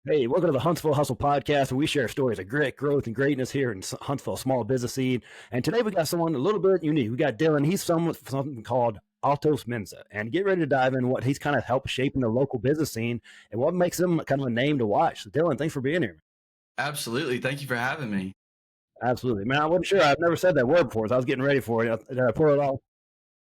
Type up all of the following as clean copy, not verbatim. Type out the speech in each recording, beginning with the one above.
Hey, welcome to the Huntsville Hustle Podcast, where we share stories of grit, growth, and greatness here in Huntsville, small business scene. And today we got someone a little bit unique. We got Dylan. He's something called AltosMensa. And get ready to dive in what he's kind of helped shaping the local business scene and what makes him kind of a name to watch. So, Dylan, thanks for being here. Absolutely. Thank you for having me. Absolutely. Man, I wasn't sure. I've never said that word before, so I was getting ready for it. Did I pull it off?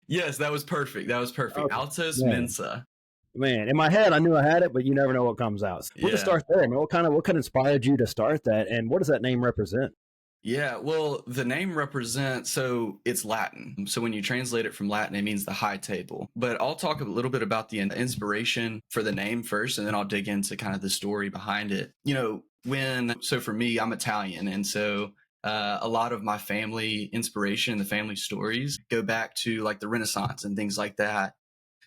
Yes, that was perfect. That was perfect. Okay. Altos Man, Mensa. man, in my head, I knew I had it, but you never know what comes out. So we'll just Yeah. start there. Man, what inspired you to start that, and what does that name represent? Yeah. Well, the name represents, so it's Latin. So when you translate it from Latin, it means the high table. But I'll talk a little bit about the inspiration for the name first, and then I'll dig into kind of the story behind it. So for me, I'm Italian. And so a lot of my family inspiration, the family stories go back to like the Renaissance and things like that.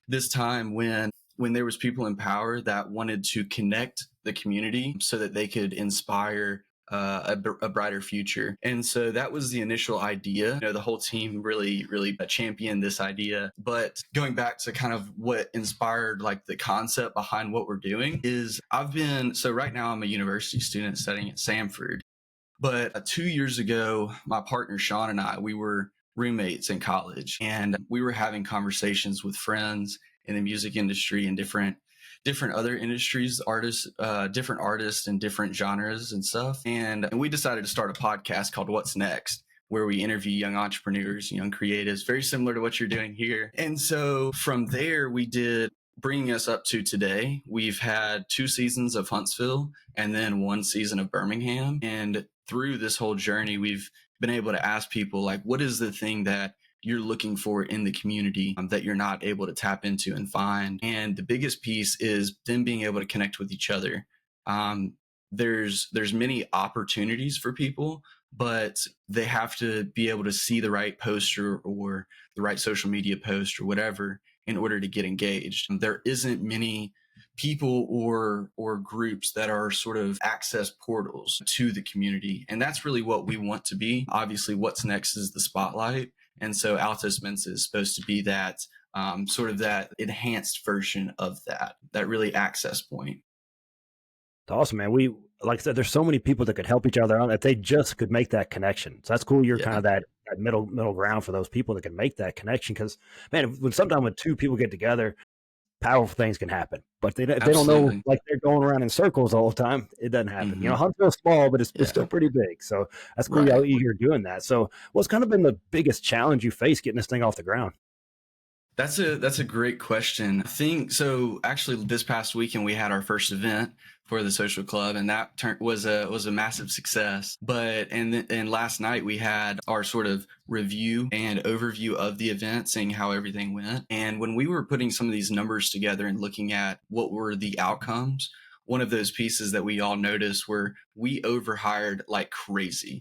This time when there was people in power that wanted to connect the community so that they could inspire a brighter future. And so that was the initial idea. The whole team really championed this idea. But going back to kind of what inspired like the concept behind what we're doing is so right now I'm a university student studying at Samford. But 2 years ago, my partner Sean and we were roommates in college, and we were having conversations with friends in the music industry and different other industries, different artists and different genres and stuff. And we decided to start a podcast called What's Next, where we interview young entrepreneurs, young creatives, very similar to what you're doing here. And so from there, bringing us up to today, we've had 2 seasons of Huntsville and then 1 season of Birmingham. And through this whole journey, we've been able to ask people like, what is the thing that you're looking for in the community that you're not able to tap into and find? And the biggest piece is them being able to connect with each other. There's many opportunities for people, but they have to be able to see the right poster or the right social media post or whatever in order to get engaged. There isn't many people or groups that are sort of access portals to the community. And that's really what we want to be. Obviously, What's Next is the spotlight. And so Altos Mensa is supposed to be that sort of that enhanced version of that really access point. It's awesome, man. Like I said, there's so many people that could help each other out if they just could make that connection. So that's cool. You're kind Yeah, of that middle ground for those people that can make that connection. Because man, sometimes when 2 people get together, powerful things can happen. But if they don't know, absolutely. like they're going around in circles all the time, it doesn't happen. Hmm. Huntsville's small, but it's Yeah, still pretty big. So that's cool. right. You're doing that. So what's kind of been the biggest challenge you face getting this thing off the ground? That's a great question. I think so. Actually, this past weekend we had our first event for the social club, and that was a massive success. And last night we had our sort of review and overview of the event, seeing how everything went. And when we were putting some of these numbers together and looking at what were the outcomes, one of those pieces that we all noticed were we overhired like crazy.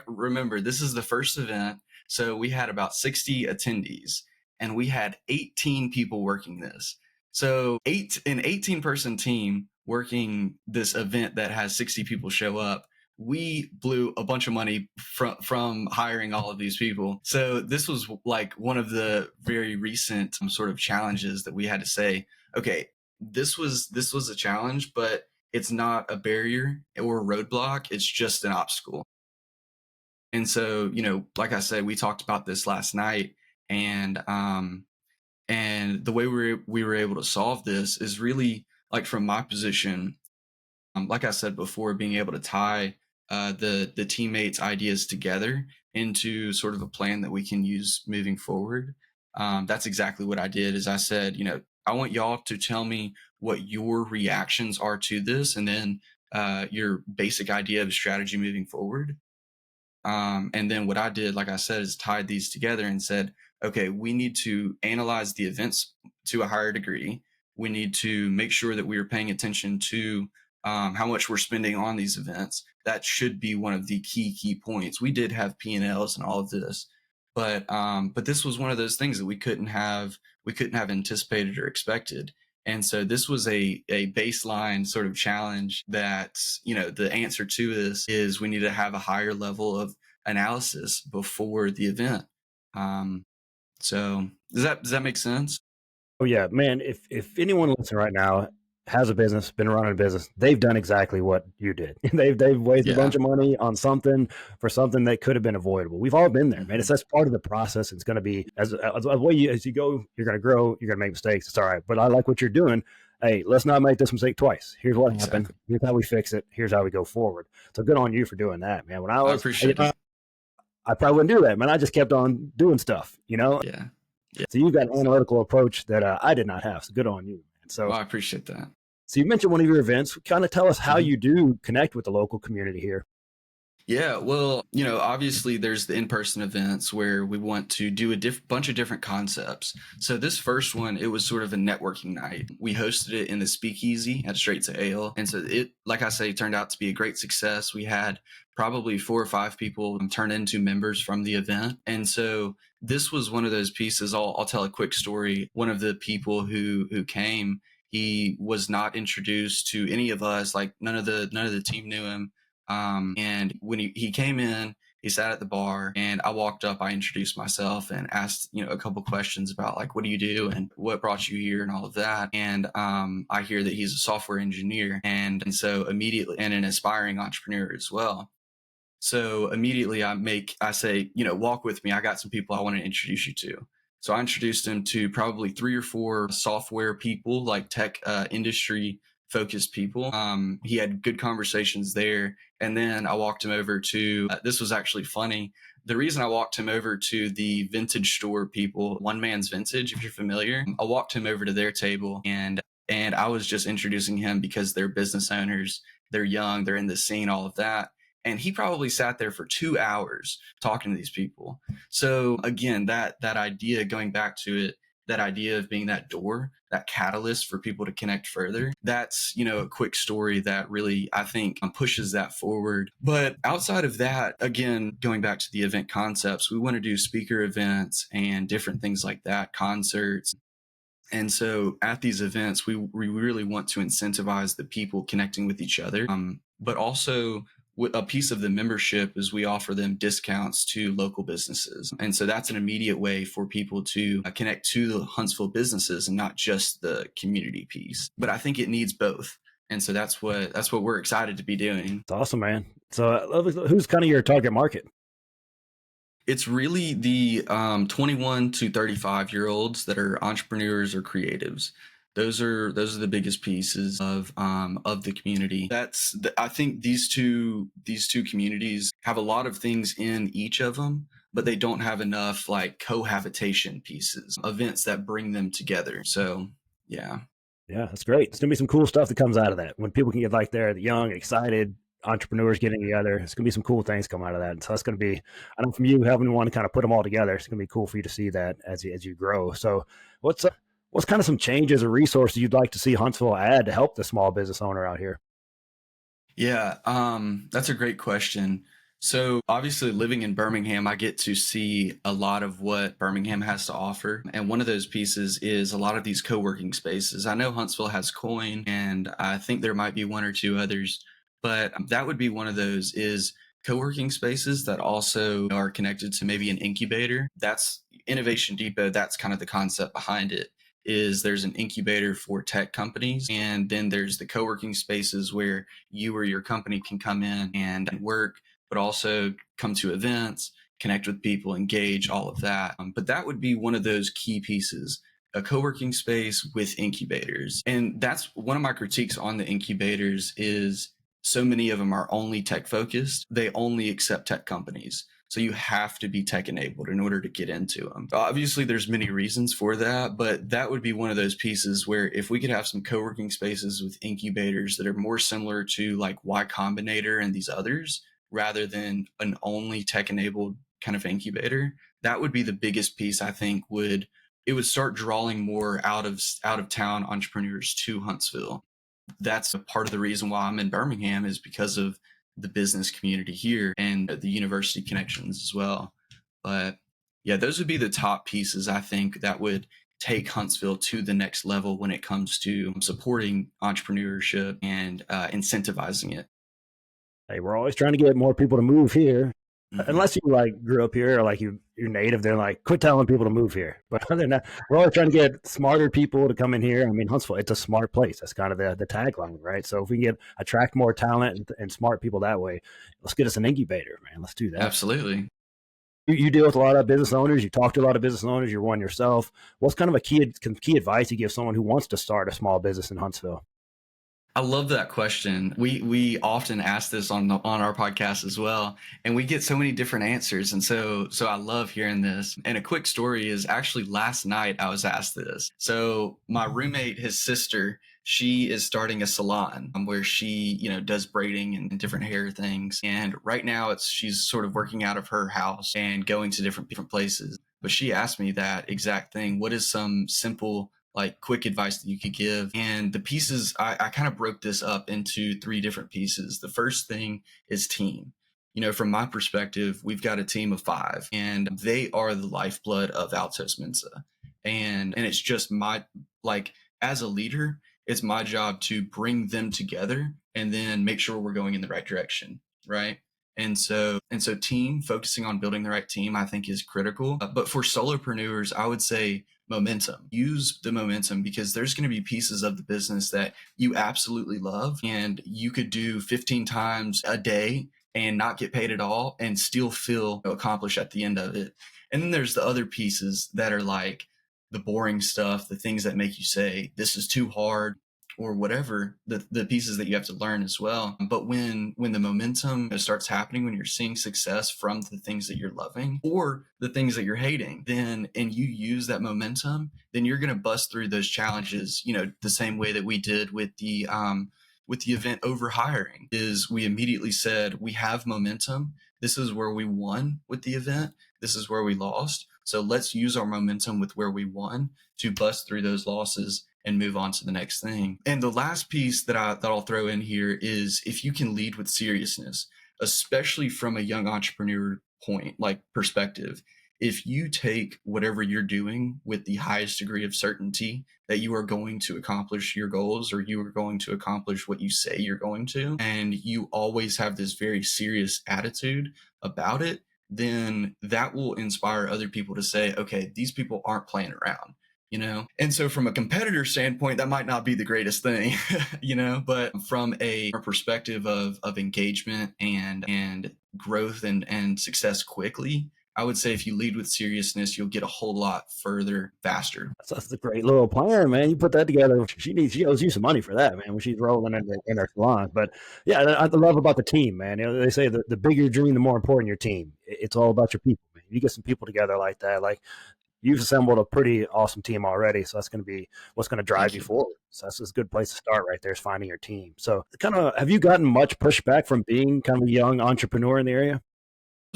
Remember, this is the first event. So we had about 60 attendees and we had 18 people working this. So an 18-person team working this event that has 60 people show up. We blew a bunch of money from hiring all of these people. So this was like one of the very recent sort of challenges that we had to say, okay, this was a challenge, but it's not a barrier or a roadblock. It's just an obstacle. And so, like I said, we talked about this last night, and the way we were able to solve this is really like from my position, like I said before, being able to tie the teammates' ideas together into sort of a plan that we can use moving forward. That's exactly what I did. Is I said, I want y'all to tell me what your reactions are to this, and then your basic idea of strategy moving forward. And then what I did, like I said, is tied these together and said, okay, we need to analyze the events to a higher degree. We need to make sure that we are paying attention to how much we're spending on these events. That should be one of the key points. We did have P&Ls and all of this, but this was one of those things that we couldn't have anticipated or expected. And so this was a baseline sort of challenge that, the answer to this is we need to have a higher level of analysis before the event. So does that make sense? Oh yeah, man. If anyone listening right now has a business, been running a business. They've done exactly what you did. They've wasted a Yeah. bunch of money on something for something that could have been avoidable. We've all been there, man. It's Hmm. that's part of the process. It's going to be as way you, as you go, you're going to grow. You're going to make mistakes. It's all right. But I like what you're doing. Hey, let's not make this mistake twice. Here's what happened. Exactly. Here's how we fix it. Here's how we go forward. So good on you for doing that, man. When I I was, appreciate it. I probably wouldn't do that, man. I just kept on doing stuff, you know. Yeah. Yeah. So you've got an analytical approach that I did not have. So good on you, man. Well, I appreciate that. So you mentioned one of your events. Kind of tell us how Mhm. you do connect with the local community here. Yeah, well, obviously there's the in-person events where we want to do a bunch of different concepts. So this first one, it was sort of a networking night. We hosted it in the Speakeasy at Straight to Ale. And so it, like I say, turned out to be a great success. We had probably 4 or 5 people turn into members from the event. And so this was one of those pieces. I'll tell a quick story. One of the people who came, he was not introduced to any of us. Like none of the team knew him. And when he came in, he sat at the bar and I walked up, I introduced myself and asked, a couple questions about like, what do you do and what brought you here and all of that. And I hear that he's a software engineer and so immediately, and an aspiring entrepreneur as well. So immediately I say, walk with me. I got some people I want to introduce you to. So I introduced him to probably 3 or 4 software people, like tech industry focused people. He had good conversations there. And then I walked him over to, this was actually funny. The reason I walked him over to the vintage store people, One Man's Vintage, if you're familiar, I walked him over to their table and I was just introducing him because they're business owners. They're young. They're in the scene, all of that. And he probably sat there for 2 hours talking to these people. So again, that idea, going back to it, that idea of being that door, that catalyst for people to connect further, that's, a quick story that really, I think, pushes that forward. But outside of that, again, going back to the event concepts, we want to do speaker events and different things like that, concerts. And so at these events, we really want to incentivize the people connecting with each other. But also, a piece of the membership is we offer them discounts to local businesses. And so that's an immediate way for people to connect to the Huntsville businesses and not just the community piece. But I think it needs both. And so that's what we're excited to be doing. It's awesome, man. So who's kind of your target market? It's really the 21 to 35-year-olds that are entrepreneurs or creatives. Those are the biggest pieces of the community. I think these two communities have a lot of things in each of them, but they don't have enough like cohabitation pieces, events that bring them together. So yeah. Yeah, that's great. It's gonna be some cool stuff that comes out of that when people can get like they're the young, excited entrepreneurs getting together. It's gonna be some cool things come out of that. And so that's gonna be, I know from you having one to kind of put them all together. It's gonna be cool for you to see that as you grow. So what's kind of some changes or resources you'd like to see Huntsville add to help the small business owner out here? Yeah, that's a great question. So obviously living in Birmingham, I get to see a lot of what Birmingham has to offer. And one of those pieces is a lot of these co-working spaces. I know Huntsville has Coin and I think there might be 1 or 2 others, but that would be one of those is co-working spaces that also are connected to maybe an incubator. That's Innovation Depot. That's kind of the concept behind it is there's an incubator for tech companies. And then there's the co-working spaces where you or your company can come in and work, but also come to events, connect with people, engage, all of that. But that would be one of those key pieces, a co-working space with incubators. And that's one of my critiques on the incubators is so many of them are only tech focused. They only accept tech companies. So you have to be tech enabled in order to get into them. Obviously, there's many reasons for that, but that would be one of those pieces where if we could have some co-working spaces with incubators that are more similar to like Y Combinator and these others, rather than an only tech enabled kind of incubator, that would be the biggest piece. I think it would start drawing more out of town entrepreneurs to Huntsville. That's a part of the reason why I'm in Birmingham is because of the business community here and the university connections as well. But yeah, those would be the top pieces I think that would take Huntsville to the next level when it comes to supporting entrepreneurship and incentivizing it. Hey, we're always trying to get more people to move here. Mm-hmm. Unless you like grew up here or like you're you're native, they're like, quit telling people to move here. But other than that, we're always trying to get smarter people to come in here. I mean, Huntsville, it's a smart place. That's kind of the tagline, right? So if we can attract more talent and smart people that way, let's get us an incubator, man. Let's do that. Absolutely. You deal with a lot of business owners. You talk to a lot of business owners. You're one yourself. What's kind of a key advice you give someone who wants to start a small business in Huntsville? I love that question. We often ask this on our podcast as well, and we get so many different answers. And so I love hearing this. And a quick story is actually last night I was asked this. So my roommate, his sister, she is starting a salon where she, does braiding and different hair things. And right now she's sort of working out of her house and going to different places. But she asked me that exact thing. What is some simple, like, quick advice that you could give? And the pieces, I kind of broke this up into 3 different pieces. The first thing is team. From my perspective, we've got a team of 5, and they are the lifeblood of AltosMensa. And it's just as a leader, it's my job to bring them together and then make sure we're going in the right direction, right? And so team, focusing on building the right team, I think is critical. But for solopreneurs, I would say momentum. Use the momentum, because there's going to be pieces of the business that you absolutely love, and you could do 15 times a day and not get paid at all and still feel accomplished at the end of it. And then there's the other pieces that are like the boring stuff, the things that make you say, this is too hard, or whatever, the pieces that you have to learn as well. But when the momentum starts happening, when you're seeing success from the things that you're loving or the things that you're hating, and you use that momentum, then you're going to bust through those challenges, the same way that we did with the event over hiring. Is we immediately said, we have momentum. This is where we won with the event. This is where we lost. So let's use our momentum with where we won to bust through those losses and move on to the next thing. And the last piece that I'll throw in here is, if you can lead with seriousness, especially from a young entrepreneur perspective, if you take whatever you're doing with the highest degree of certainty that you are going to accomplish your goals, or you are going to accomplish what you say you're going to, and you always have this very serious attitude about it, then that will inspire other people to say, okay, these people aren't playing around. And so from a competitor standpoint, that might not be the greatest thing, but from a perspective of engagement and growth and success quickly, I would say if you lead with seriousness, you'll get a whole lot further faster. That's a great little plan, man. You put that together. She owes you some money for that, man, when she's rolling in her salon. But yeah, I love about the team, man. They say the bigger your dream, the more important your team. It's all about your people, man. You get some people together like that, like, you've assembled a pretty awesome team already. So that's going to be what's going to drive Thank you you. forward. So that's a good place to start right there, is finding your team. So have you gotten much pushback from being kind of a young entrepreneur in the area?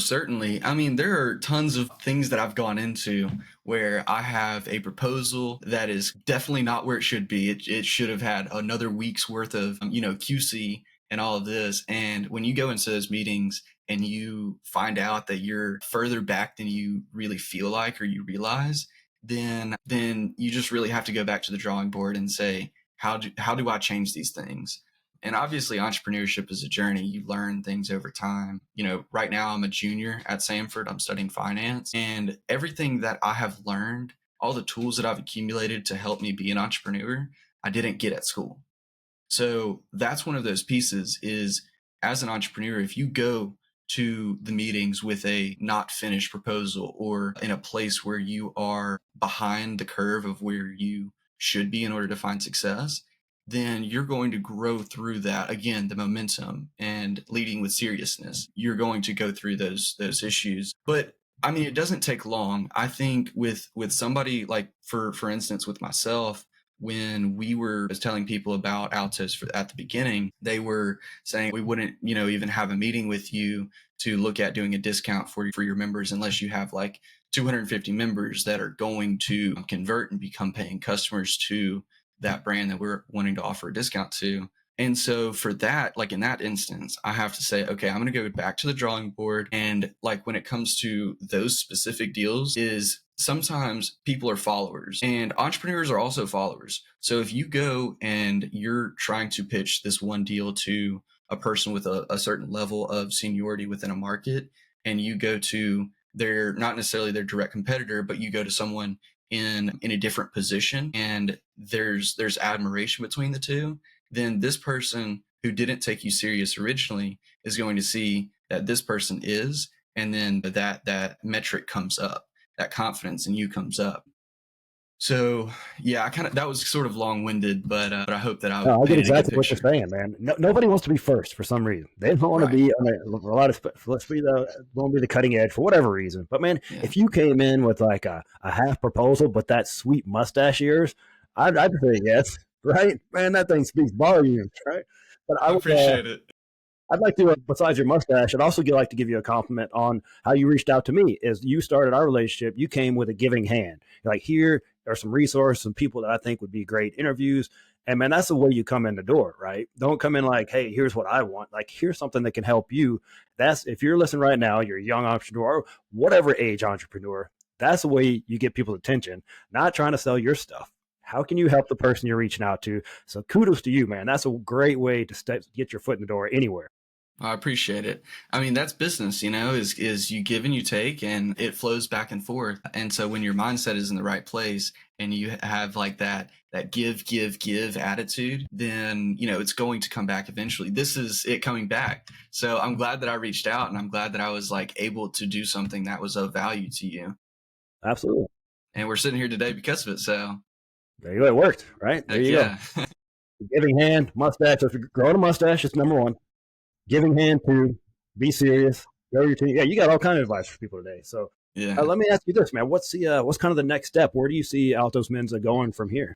Certainly. I mean, there are tons of things that I've gone into where I have a proposal that is definitely not where it should be. It should have had another week's worth of, QC and all of this. And when you go into those meetings and you find out that you're further back than you really feel like, or you realize, then you just really have to go back to the drawing board and say, how do I change these things? And obviously, entrepreneurship is a journey. You learn things over time. Right now I'm a junior at Samford. I'm studying finance, and everything that I have learned, all the tools that I've accumulated to help me be an entrepreneur, I didn't get at school. So that's one of those pieces is, as an entrepreneur, if you go to the meetings with a not finished proposal, or in a place where you are behind the curve of where you should be in order to find success, then you're going to grow through that. Again, the momentum and leading with seriousness, you're going to go through those issues. But I mean, it doesn't take long. I think with somebody like, for instance, with myself, when we were telling people about Altos at the beginning, they were saying, we wouldn't, even have a meeting with you to look at doing a discount for your members unless you have like 250 members that are going to convert and become paying customers to that brand that we're wanting to offer a discount to. And so for that, like in that instance, I have to say, okay, I'm going to go back to the drawing board. And like when it comes to those specific deals, is sometimes people are followers, and entrepreneurs are also followers. So if you go and you're trying to pitch this one deal to a person with a certain level of seniority within a market, and you go to they're not necessarily their direct competitor, but you go to someone in a different position and there's admiration between the two, then this person who didn't take you serious originally is going to see that this person is, and then that metric comes up, that confidence in you comes up. So yeah, that was sort of long-winded, but I hope that I No, I get painted a good exactly what you're picture. saying, man. Nobody wants to be first for some reason. They don't want to Right. be on a lot of. Let's be want to be the cutting edge for whatever reason. But man, Yeah. if you came in with like a half proposal, but that sweet mustache ears, I'd say yes, right? Man, that thing speaks volumes, right? But I I would. appreciate it. I'd like to, besides your mustache, I'd also like to give you a compliment on how you reached out to me. As you started our relationship, you came with a giving hand. You're like, here are some resources, some people that I think would be great interviews. And man, that's the way you come in the door, right? Don't come in like, hey, here's what I want. Like, here's something that can help you. That's if you're listening right now, you're a young entrepreneur, or whatever age entrepreneur, that's the way you get people's attention, not trying to sell your stuff. How can you help the person you're reaching out to? So kudos to you, man. That's a great way to get your foot in the door anywhere. I appreciate it. I mean, that's business, is you give and you take and it flows back and forth. And so when your mindset is in the right place and you have like that give attitude, then, it's going to come back eventually. This is it coming back. So I'm glad that I reached out and I'm glad that I was like able to do something that was of value to you. Absolutely. And we're sitting here today because of it. So There you go. It worked, right? There heck you go. yeah. Giving hand, mustache. If you're growing a mustache, it's number one. Giving hand, two. Be serious. Grow your team. Yeah, you got all kind of advice for people today. So Yeah. let me ask you this, man. What's kind of the next step? Where do you see AltosMensa going from here?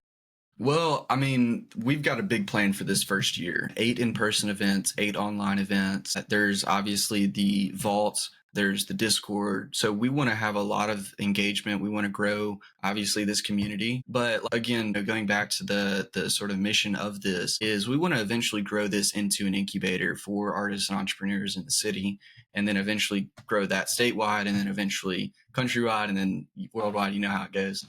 Well, I mean, we've got a big plan for this first year. 8 in-person events, 8 online events. There's obviously the vault, there's the Discord. So we want to have a lot of engagement. We want to grow, obviously, this community. But again, going back to the sort of mission of this is we want to eventually grow this into an incubator for artists and entrepreneurs in the city, and then eventually grow that statewide, and then eventually countrywide, and then worldwide. You know how it goes.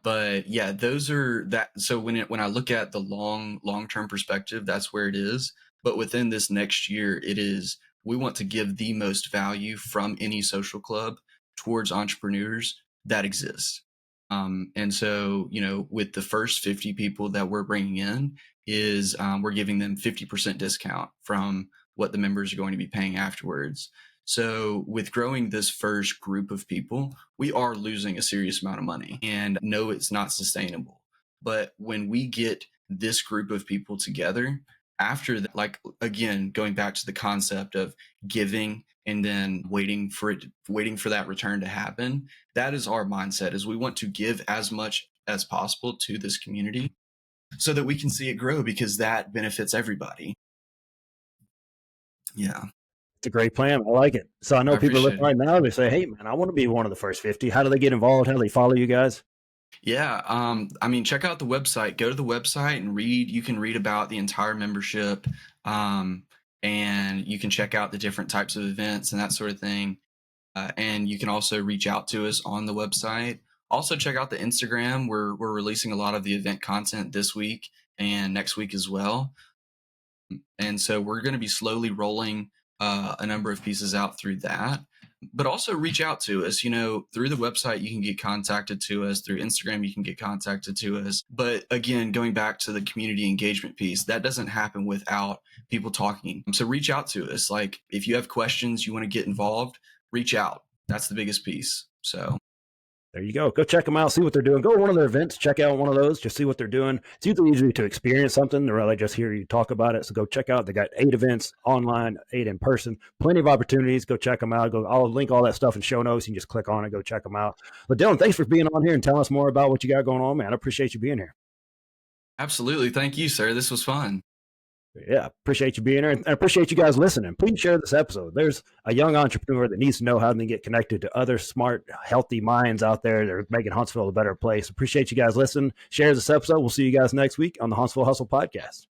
But yeah, those are that. So when I look at the long-term perspective, that's where it is. But within this next year, it is we want to give the most value from any social club towards entrepreneurs that exist. And so, with the first 50 people that we're bringing in is we're giving them 50% discount from what the members are going to be paying afterwards. So with growing this first group of people, we are losing a serious amount of money, and no, it's not sustainable. But when we get this group of people together after that, like again, going back to the concept of giving and then waiting for that return to happen, that is our mindset, is we want to give as much as possible to this community so that we can see it grow, because that benefits everybody. Yeah. It's a great plan. I like it. So I I know people are appreciate listening it. right now. They say, hey, man, I want to be one of the first 50. How do they get involved? How do they follow you guys? Yeah, I mean, check out the website. Go to the website and read. You can read about the entire membership, and you can check out the different types of events and that sort of thing. And you can also reach out to us on the website. Also, check out the Instagram. We're releasing a lot of the event content this week and next week as well. And so we're going to be slowly rolling a number of pieces out through that. But also reach out to us, through the website. You can get contacted to us through Instagram. You can get contacted to us. But again, going back to the community engagement piece, that doesn't happen without people talking. So reach out to us. Like if you have questions, you want to get involved, reach out. That's the biggest piece. So There you go. Go check them out, see what they're doing. Go to one of their events, check out one of those, just see what they're doing. It's usually to experience something or really just hear you talk about it. So go check out. They got 8 events online, 8 in person, plenty of opportunities. Go check them out. I'll link all that stuff in show notes. You can just click on it, go check them out. But Dylan, thanks for being on here and telling us more about what you got going on, man. I appreciate you being here. absolutely. Thank you, sir. This was fun. Yeah, appreciate you being here, and I appreciate you guys listening. Please share this episode. There's a young entrepreneur that needs to know how to get connected to other smart, healthy minds out there that are making Huntsville a better place. Appreciate you guys listening. Share this episode. We'll see you guys next week on the Huntsville Hustle Podcast.